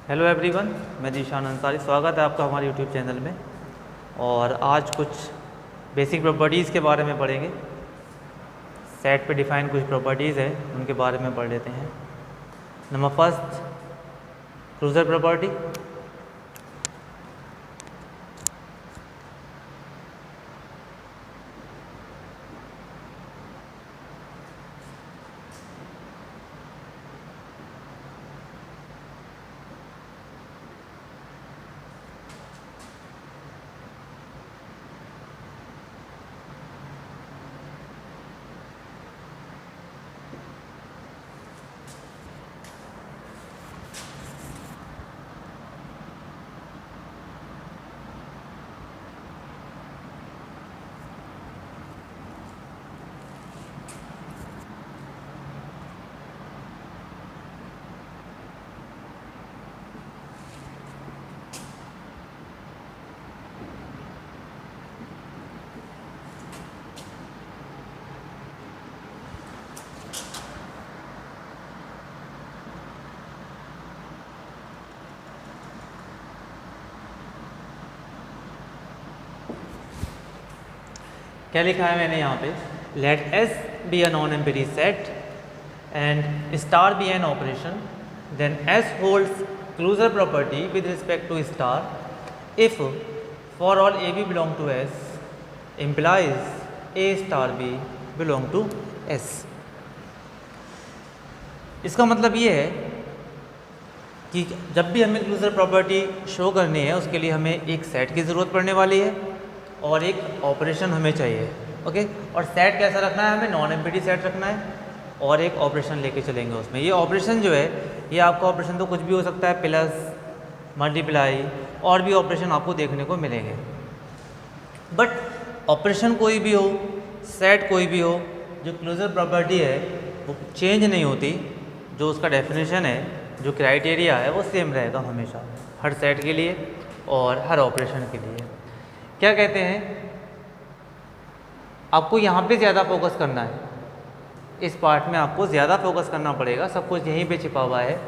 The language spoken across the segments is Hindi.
हेलो एवरीवन, मैं जीशान अंसारी। स्वागत है आपका हमारे यूट्यूब चैनल में। और आज कुछ बेसिक प्रॉपर्टीज़ के बारे में पढ़ेंगे। सेट पे डिफ़ाइन कुछ प्रॉपर्टीज़ हैं, उनके बारे में पढ़ लेते हैं। Number first, closure property. क्या लिखा है मैंने यहाँ पे? Let S be a non empty set and star be an operation, then S holds closure property with respect to star if for all A b belong to S implies a star b belong to S. इसका मतलब ये है कि जब भी हमें क्लोजर प्रॉपर्टी शो करनी है, उसके लिए हमें एक सेट की ज़रूरत पड़ने वाली है और एक ऑपरेशन हमें चाहिए। ओके, और सेट कैसा रखना है? हमें नॉन एम्पिटी सेट रखना है और एक ऑपरेशन लेके चलेंगे उसमें। ये ऑपरेशन जो है, ये आपका ऑपरेशन तो कुछ भी हो सकता है, प्लस, मल्टीप्लाई, और भी ऑपरेशन आपको देखने को मिलेंगे। बट ऑपरेशन कोई भी हो, सेट कोई भी हो, जो क्लोजर प्रॉपर्टी है वो चेंज नहीं होती। जो उसका डेफिनेशन है, जो क्राइटेरिया है, वो सेम रहेगा हमेशा, हर सेट के लिए और हर ऑपरेशन के लिए। क्या कहते हैं? आपको यहाँ पे ज़्यादा फोकस करना है, इस पार्ट में आपको ज़्यादा फोकस करना पड़ेगा। सब कुछ यहीं पे छिपा हुआ है।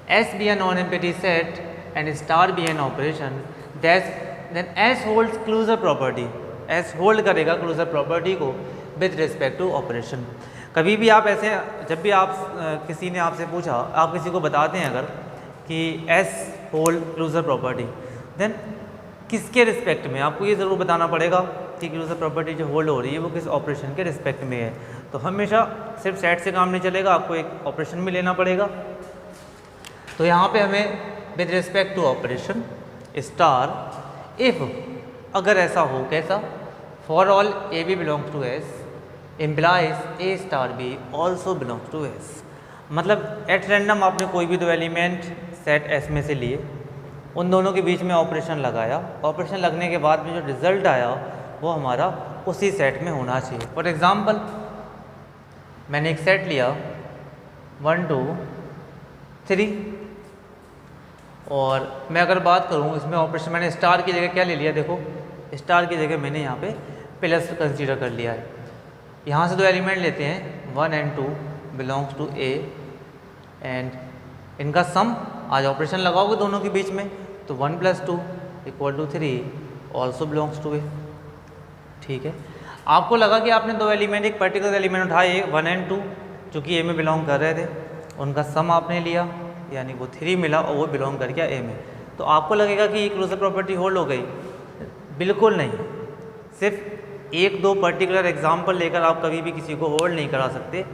S be an non empty set and star be an operation, then S holds closure property. S hold करेगा क्लोजर प्रॉपर्टी को विद रिस्पेक्ट टू ऑपरेशन। कभी भी आप ऐसे, जब भी आप किसी ने आपसे पूछा, आप किसी को बताते हैं अगर कि S hold closure property, then किसके रिस्पेक्ट में, आपको ये ज़रूर बताना पड़ेगा कि क्लोजर प्रॉपर्टी जो होल्ड हो रही है वो किस ऑपरेशन के रिस्पेक्ट में है। तो हमेशा सिर्फ सेट से काम नहीं चलेगा, आपको एक ऑपरेशन भी लेना पड़ेगा। तो यहाँ पे हमें with respect to operation star if, अगर ऐसा हो, कैसा? For all A b belongs to S implies a star b also belongs to S. मतलब एट रैंडम आपने कोई भी दो एलिमेंट सेट एस में से लिए, उन दोनों के बीच में ऑपरेशन लगाया। ऑपरेशन लगने के बाद में जो रिज़ल्ट आया वो हमारा उसी सेट में होना चाहिए। फॉर एग्ज़ाम्पल, मैंने एक सेट लिया 1 2 3, और मैं अगर बात करूँ इसमें ऑपरेशन, मैंने स्टार की जगह क्या ले लिया? देखो, स्टार की जगह मैंने यहाँ पे प्लस कंसीडर कर लिया है। यहाँ से दो एलिमेंट लेते हैं, 1 and 2 belongs to a, and इनका सम, आज ऑपरेशन लगाओगे दोनों के बीच में, तो 1 + 2 = 3 ऑल्सो बिलोंग्स टू ए। ठीक है, आपको लगा कि आपने दो एलिमेंट, एक पर्टिकुलर एलिमेंट उठाए 1 and 2 जो कि ए में बिलोंग कर रहे थे, उनका सम आपने लिया, यानी वो 3 मिला और वो बिलोंग कर गया ए में। तो आपको लगेगा कि ये क्लोजर प्रॉपर्टी होल्ड हो गई। बिल्कुल नहीं। सिर्फ एक दो पर्टिकुलर एग्जाम्पल लेकर आप कभी भी किसी को होल्ड नहीं करा सकते।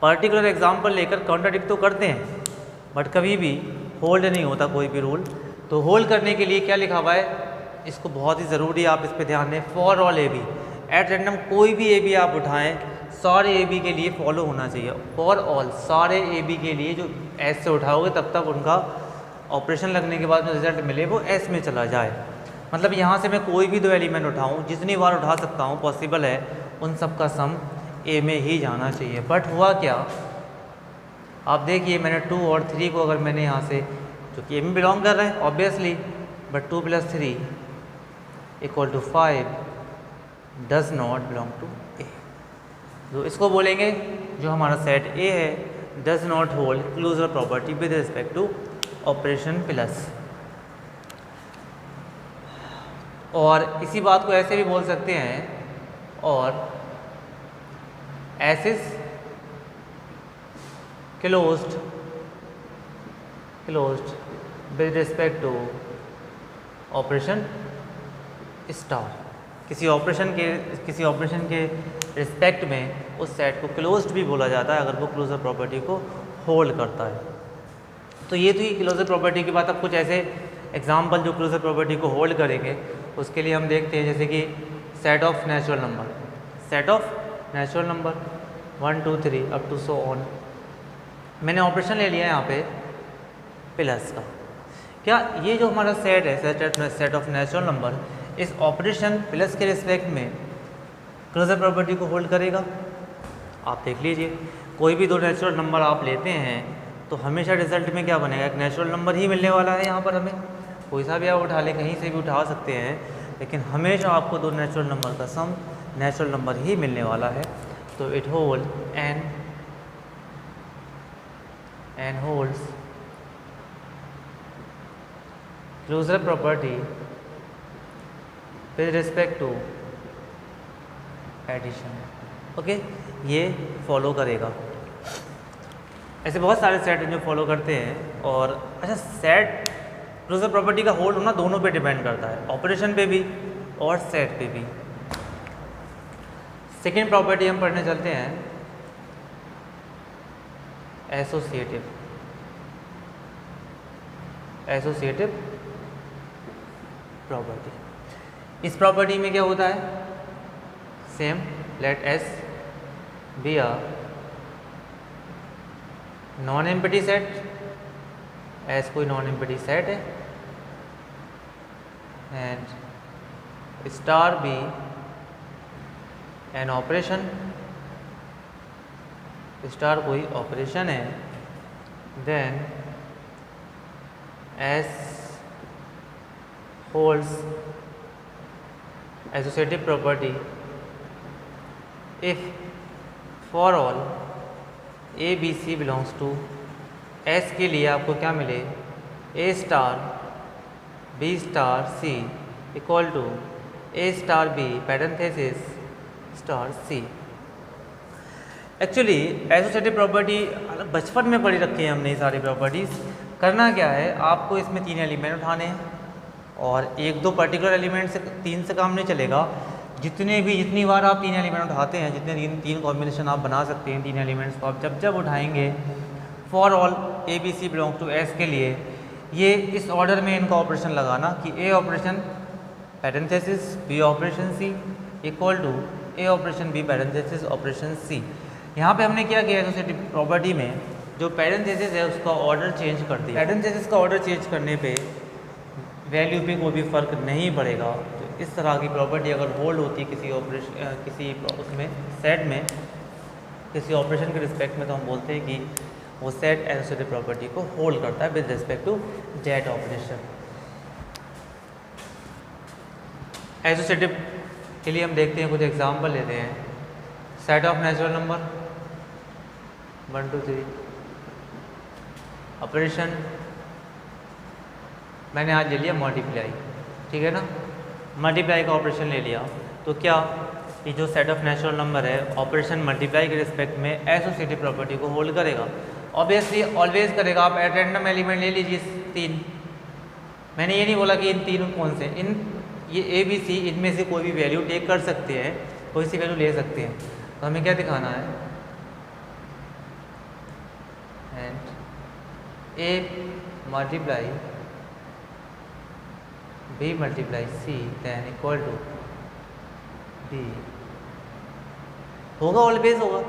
पर्टिकुलर एग्जाम्पल लेकर कॉन्ट्राडिक्ट तो करते हैं, बट कभी भी होल्ड नहीं होता कोई भी रूल। तो होल्ड करने के लिए क्या लिखा हुआ है, इसको बहुत ही ज़रूरी, आप इस पे ध्यान दें। For all A b, at random कोई भी ए बी आप उठाएं, सारे ए बी के लिए फॉलो होना चाहिए। फॉर ऑल, सारे ए बी के लिए जो एस से उठाओगे तब तक उनका ऑपरेशन लगने के बाद जो रिजल्ट मिले वो एस में चला जाए। मतलब यहाँ से मैं कोई भी दो एलिमेंट उठाऊँ, जितनी बार उठा सकता हूँ, पॉसिबल है, उन सब का सम ए में ही जाना चाहिए। बट हुआ क्या, आप देखिए, मैंने 2 और 3 को अगर मैंने यहाँ से, जो कि ए में बिलोंग कर रहे हैं obviously, but 2 + 3 = 5 does not belong to A. तो इसको बोलेंगे जो हमारा सेट ए है does not hold closure property with respect to operation plus. और इसी बात को ऐसे भी बोल सकते हैं, और S is closed with respect to operation star. किसी ऑपरेशन के रिस्पेक्ट में उस सेट को क्लोज्ड भी बोला जाता है अगर वो क्लोजर प्रॉपर्टी को होल्ड करता है। तो ये थी क्लोजर प्रॉपर्टी की बात। अब कुछ ऐसे एग्जाम्पल जो क्लोजर प्रॉपर्टी को होल्ड करेंगे उसके लिए हम देखते हैं, जैसे कि set of natural number 1 2 3 up to so on. मैंने ऑपरेशन ले लिया है यहाँ पे प्लस का। क्या ये जो हमारा सेट है सेट ऑफ नेचुरल नंबर, इस ऑपरेशन प्लस के रिस्पेक्ट में क्लोजर प्रॉपर्टी को होल्ड करेगा? आप देख लीजिए, कोई भी दो नेचुरल नंबर आप लेते हैं तो हमेशा रिजल्ट में क्या बनेगा, एक नेचुरल नंबर ही मिलने वाला है। यहाँ पर हमें कोई सा भी आप उठा लें, कहीं से भी उठा सकते हैं, लेकिन हमेशा आपको दो नेचुरल नंबर का सम नेचुरल नंबर ही मिलने वाला है। तो it hold an holds closure property with respect to addition. Okay, ये फॉलो करेगा। ऐसे बहुत सारे सेट हैं जो फॉलो करते हैं। और अच्छा, सेट क्लोजर प्रॉपर्टी का होल्ड होना दोनों पे डिपेंड करता है, ऑपरेशन पे भी और सेट पे भी। सेकेंड प्रॉपर्टी हम पढ़ने चलते हैं, एसोसिएटिव प्रॉपर्टी। इस प्रॉपर्टी में क्या होता है, same, let S be a non empty set, S कोई नॉन एम्प्टी सेट है, and star be an operation, star कोई ऑपरेशन है, then S holds associative property if for all A B C belongs to S के लिए आपको क्या मिले, A star B star C equal to A star B parenthesis star C. Actually associative property बचपन में पढ़ी रखी है हमने ये सारी प्रॉपर्टीज़। करना क्या है, आपको इसमें 3 एलिमेंट उठाने हैं और 1-2 पर्टिकुलर एलिमेंट से 3 से काम नहीं चलेगा। जितनी बार आप 3 एलिमेंट उठाते हैं, जितने 3 कॉम्बिनेशन आप बना सकते हैं 3 एलिमेंट्स को, आप जब उठाएंगे for all A B c belong to S के लिए, ये इस ऑर्डर में इनका ऑपरेशन लगाना कि A operation parenthesis B operation C equal to A operation B parenthesis operation C. यहाँ पे हमने क्या किया, एसोसिएटिव प्रॉपर्टी में जो पैरेंथेसिस है उसका ऑर्डर चेंज कर दिया। पैरेंथेसिस का ऑर्डर चेंज करने पे वैल्यू पे कोई भी फ़र्क नहीं पड़ेगा। तो इस तरह की प्रॉपर्टी अगर होल्ड होती है किसी उसमें सेट में, किसी ऑपरेशन के रिस्पेक्ट में, तो हम बोलते हैं कि वो सेट एसोसिएटिव प्रॉपर्टी को होल्ड करता है with respect to that operation. Associative के लिए हम देखते हैं, कुछ एग्जांपल लेते हैं। Set of natural number 1 2 3 operation मैंने आज ले लिया मल्टीप्लाई, ठीक है ना, मल्टीप्लाई का ऑपरेशन ले लिया। तो क्या ये जो सेट ऑफ नेचुरल नंबर है ऑपरेशन मल्टीप्लाई के रिस्पेक्ट में एसोसिएटिव प्रॉपर्टी को होल्ड करेगा? ऑब्वियसली ऑलवेज करेगा। आप एट रैंडम एलिमेंट ले लीजिए 3। मैंने ये नहीं बोला कि इन 3 कौन से, ये ए बी सी, इनमें से कोई भी वैल्यू टेक कर सकते हैं, कोई सी वैल्यू ले सकते हैं। तो हमें क्या दिखाना है, and a multiply b multiply c then equal to b होगा, ऑलवेज होगा।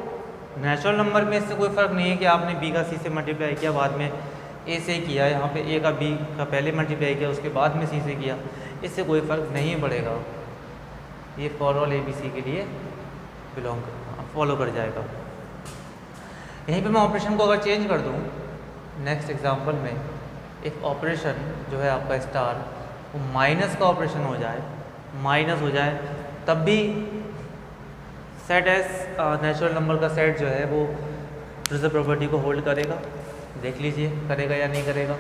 नेचुरल नंबर में इससे कोई फ़र्क नहीं है कि आपने बी का सी से मल्टीप्लाई किया, बाद में ए से किया, यहाँ पे ए का बी का पहले मल्टीप्लाई किया, उसके बाद में सी से किया, इससे कोई फ़र्क नहीं पड़ेगा। ये for all A B c के लिए फॉलो कर जाएगा। यहीं पे मैं ऑपरेशन को अगर चेंज कर दूँ नेक्स्ट एग्जांपल में, एक ऑपरेशन जो है आपका स्टार, वो माइनस का ऑपरेशन हो जाए, माइनस हो जाए, तब भी सेट एस नेचुरल नंबर का सेट जो है वो क्लोजर प्रॉपर्टी को होल्ड करेगा। देख लीजिए करेगा या नहीं करेगा।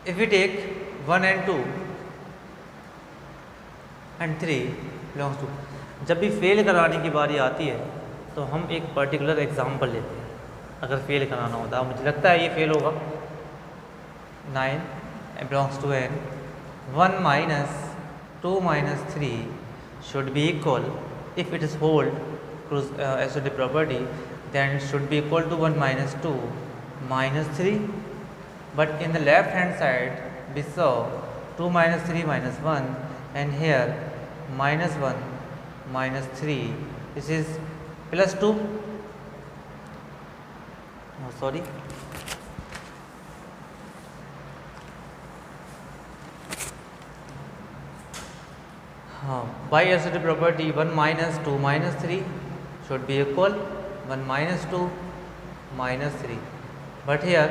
If we take 1 and 2 and 3 belongs to, जब भी फेल कराने की बारी आती है तो हम एक पर्टिकुलर एग्जाम्पल लेते हैं। अगर फेल कराना होता है, मुझे लगता है ये फेल होगा, 9 belongs to n, 1 minus 2 minus 3 should be equal, if it is hold associative property, then it should be equal to 1 minus 2 minus 3. But in the left hand side we saw 2 minus 3 minus 1, and here minus 1 minus 3, this is plus 2, oh sorry, by associative property 1 minus 2 minus 3 should be equal 1 minus 2 minus 3, but here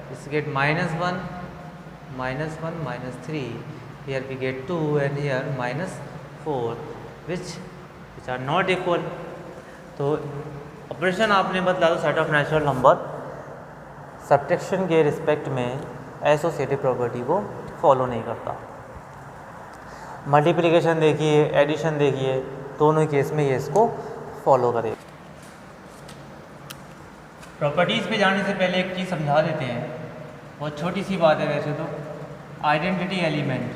this get minus 1 minus 1 minus 3, here we get 2 and here minus 4 which are not equal. तो ऑपरेशन आपने बदला तो set of natural number subtraction के रिस्पेक्ट में एसोसिएटिव प्रॉपर्टी को फॉलो नहीं करता। मल्टीप्लिकेशन देखिए, एडिशन देखिए, दोनों केस में ये इसको फॉलो करेगा। प्रॉपर्टीज़ पे जाने से पहले एक चीज़ समझा देते हैं, बहुत छोटी सी बात है वैसे तो, आइडेंटिटी एलिमेंट।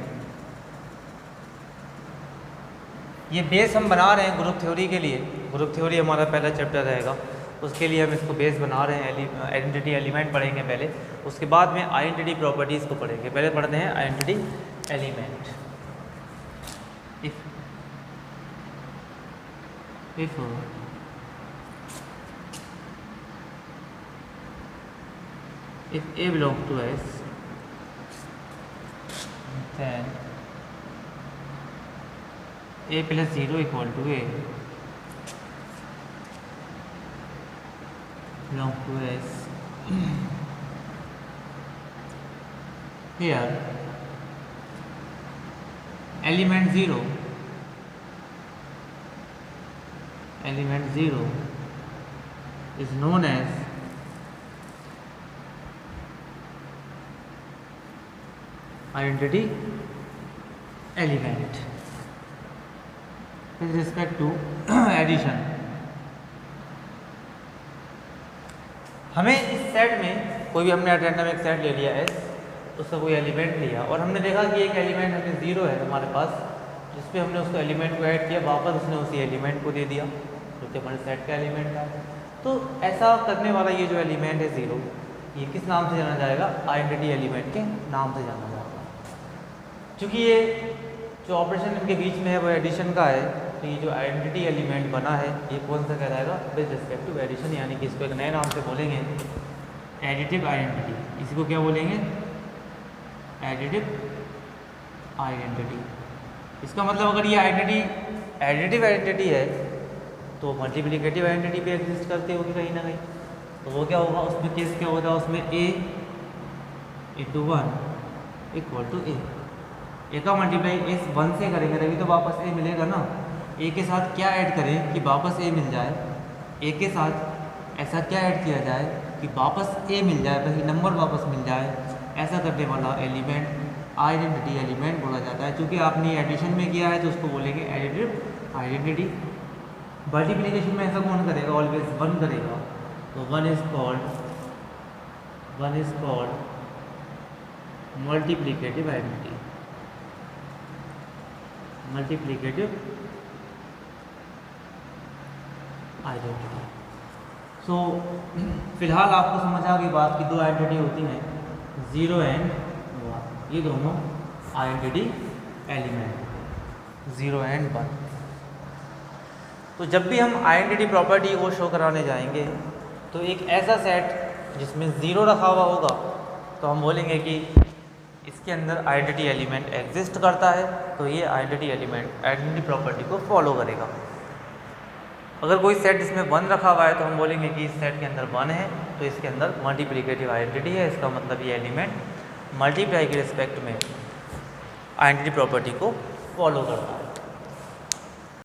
ये बेस हम बना रहे हैं ग्रुप थ्योरी के लिए, ग्रुप थ्योरी हमारा पहला चैप्टर रहेगा, उसके लिए हम इसको बेस बना रहे हैं। आइडेंटिटी एलिमेंट पढ़ेंगे पहले, उसके बाद में आइडेंटिटी प्रॉपर्टीज़ को पढ़ेंगे। पहले पढ़ते हैं identity element. if A belongs to S, then A plus 0 equal to A belongs to S. Here element 0 is known as identity element with respect to addition। हमें इस सेट में कोई भी, हमने रैंडम एक सेट ले लिया S, उसका कोई एलिमेंट लिया और हमने देखा कि एक एलिमेंट हमें 0 है हमारे पास, जिस पे हमने उसको एलिमेंट को ऐड किया, वापस उसने उसी एलिमेंट को दे दिया जो कि हमारे सेट का एलिमेंट था। तो ऐसा करने वाला ये जो एलिमेंट है 0, ये किस नाम से जाना जाएगा? आइडेंटिटी एलिमेंट के नाम से जाना जाएगा। क्योंकि ये जो ऑपरेशन इनके बीच में है वो एडिशन का है, तो ये जो आइडेंटिटी एलिमेंट बना है ये कौन सा कहलाएगा? विद रिस्पेक्ट टू एडिशन, यानी कि इसको एक नए नाम से बोलेंगे एडिटिव आइडेंटिटी। इसी को क्या बोलेंगे? Additive identity. इसका मतलब अगर ये आइडेंटिटी एडिटिव आइडेंटिटी है तो मल्टीप्लिकेटिव आइडेंटिटी भी एग्जिस्ट करती होगी कहीं ना कहीं। तो वो क्या होगा? उसमें केस क्या होता है? उसमें a × 1 इक्वल टू a। ए का मल्टीप्लाई इस 1 से करेंगे तभी तो वापस a मिलेगा ना। a के साथ क्या ऐड करें कि वापस a मिल जाए? a के साथ ऐसा क्या ऐड किया जाए कि वापस a मिल जाए, वही नंबर वापस मिल जाए? ऐसा करने वाला एलिमेंट आइडेंटिटी एलिमेंट बोला जाता है। क्योंकि आपने एडिशन में किया है तो उसको बोलेंगे एडिटिव आइडेंटिटी। मल्टीप्लिकेशन में ऐसा कौन करेगा? ऑलवेज 1 करेगा, तो 1 is called multiplicative identity. Multiplicative identity. So फिलहाल आपको समझ आ गई बात की दो आइडेंटिटी होती हैं, 0 एंड 1। ये दोनों आइडेंटिटी एलिमेंट 0 एंड 1। तो जब भी हम आइडेंटिटी प्रॉपर्टी को शो कराने जाएंगे तो एक ऐसा सेट जिसमें 0 रखा हुआ होगा तो हम बोलेंगे कि इसके अंदर आइडेंटिटी एलिमेंट एग्जिस्ट करता है, तो ये आइडेंटिटी एलिमेंट आइडेंटिटी प्रॉपर्टी को फॉलो करेगा। अगर कोई सेट जिसमें 1 रखा हुआ है तो हम बोलेंगे कि इस सेट के अंदर 1 है, तो इसके अंदर मल्टीप्लिकेटिव आइडेंटिटी है। इसका मतलब ये एलिमेंट मल्टीप्लाई के रिस्पेक्ट में आइडेंटिटी प्रॉपर्टी को फॉलो करता है।